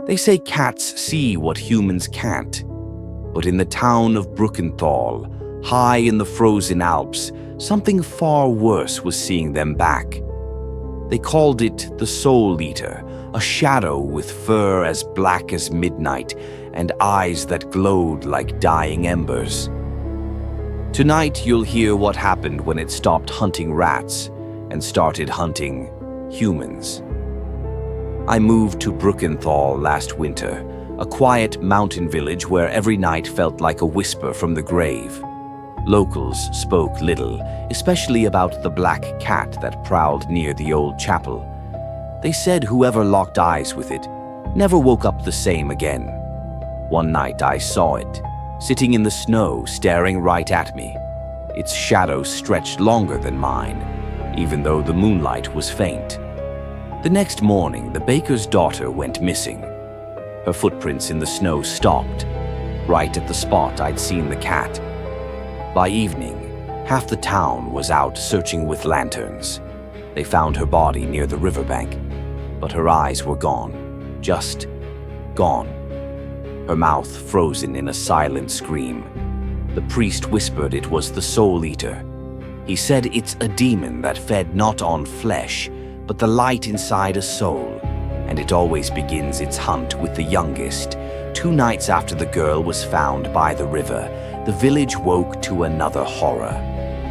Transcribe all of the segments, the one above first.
They say cats see what humans can't. But in the town of Brückenthal, high in the frozen Alps, something far worse was seeing them back. They called it the Soul Eater, a shadow with fur as black as midnight and eyes that glowed like dying embers. Tonight you'll hear what happened when it stopped hunting rats and started hunting humans. I moved to Brückenthal last winter, a quiet mountain village where every night felt like a whisper from the grave. Locals spoke little, especially about the black cat that prowled near the old chapel. They said whoever locked eyes with it never woke up the same again. One night I saw it, sitting in the snow, staring right at me. Its shadow stretched longer than mine, even though the moonlight was faint. The next morning, the baker's daughter went missing. Her footprints in the snow stopped, right at the spot I'd seen the cat. By evening, half the town was out searching with lanterns. They found her body near the riverbank, but her eyes were gone, just gone. Her mouth frozen in a silent scream. The priest whispered it was the Soul Eater. He said it's a demon that fed not on flesh, but the light inside a soul, and it always begins its hunt with the youngest. 2 nights after the girl was found by the river, the village woke to another horror.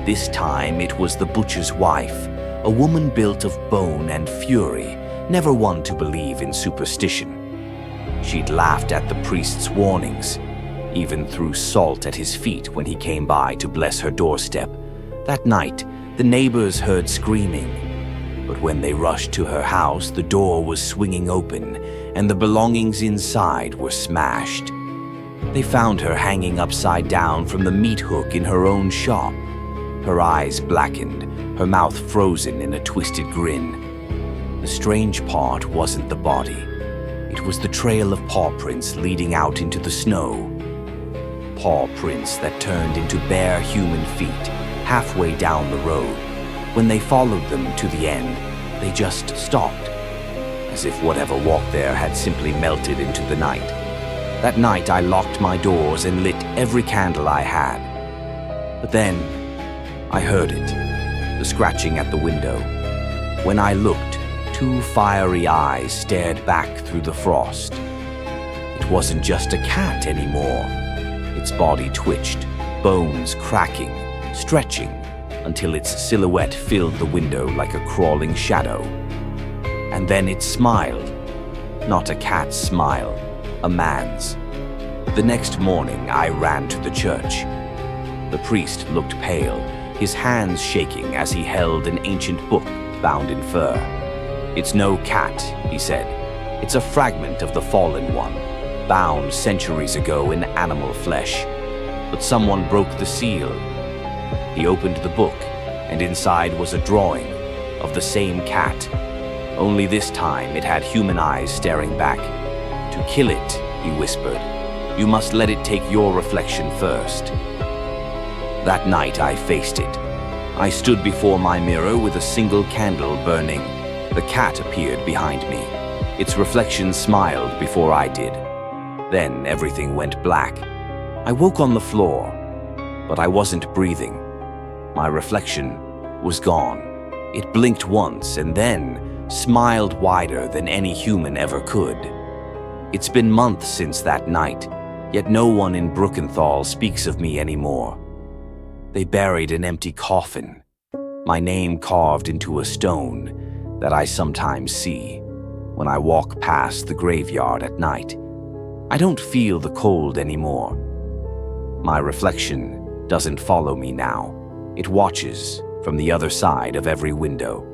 This time it was the butcher's wife, a woman built of bone and fury, never one to believe in superstition. She'd laughed at the priest's warnings, even threw salt at his feet when he came by to bless her doorstep. That night, the neighbors heard screaming. But when they rushed to her house, the door was swinging open, and the belongings inside were smashed. They found her hanging upside down from the meat hook in her own shop. Her eyes blackened, her mouth frozen in a twisted grin. The strange part wasn't the body. It was the trail of paw prints leading out into the snow. Paw prints that turned into bare human feet halfway down the road. When they followed them to the end, they just stopped, as if whatever walked there had simply melted into the night. That night I locked my doors and lit every candle I had. But then I heard it, the scratching at the window. When I looked, 2 fiery eyes stared back through the frost. It wasn't just a cat anymore. Its body twitched, bones cracking, stretching, until its silhouette filled the window like a crawling shadow. And then it smiled. Not a cat's smile, a man's. The next morning, I ran to the church. The priest looked pale, his hands shaking as he held an ancient book bound in fur. "It's no cat," he said. "It's a fragment of the fallen one, bound centuries ago in animal flesh. But someone broke the seal." He opened the book, and inside was a drawing of the same cat. Only this time it had human eyes staring back. "To kill it," he whispered, "you must let it take your reflection first." That night I faced it. I stood before my mirror with a single candle burning. The cat appeared behind me. Its reflection smiled before I did. Then everything went black. I woke on the floor, but I wasn't breathing. My reflection was gone. It blinked once and then smiled wider than any human ever could. It's been months since that night, yet no one in Brückenthal speaks of me anymore. They buried an empty coffin, my name carved into a stone that I sometimes see when I walk past the graveyard at night. I don't feel the cold anymore. My reflection doesn't follow me now. It watches from the other side of every window.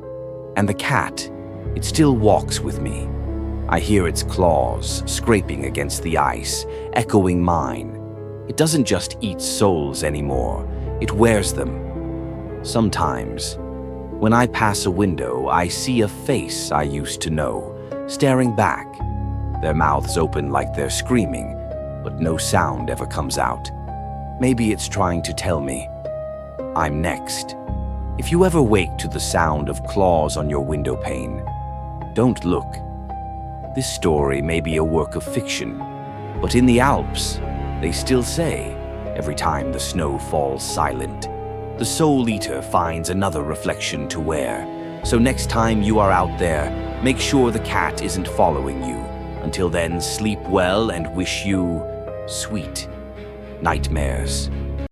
And the cat, it still walks with me. I hear its claws scraping against the ice, echoing mine. It doesn't just eat souls anymore, it wears them. Sometimes, when I pass a window, I see a face I used to know, staring back. Their mouths open like they're screaming, but no sound ever comes out. Maybe it's trying to tell me, I'm next. If you ever wake to the sound of claws on your window pane, don't look. This story may be a work of fiction, but in the Alps, they still say, every time the snow falls silent, the soul eater finds another reflection to wear. So next time you are out there, make sure the cat isn't following you. Until then, sleep well and wish you sweet nightmares.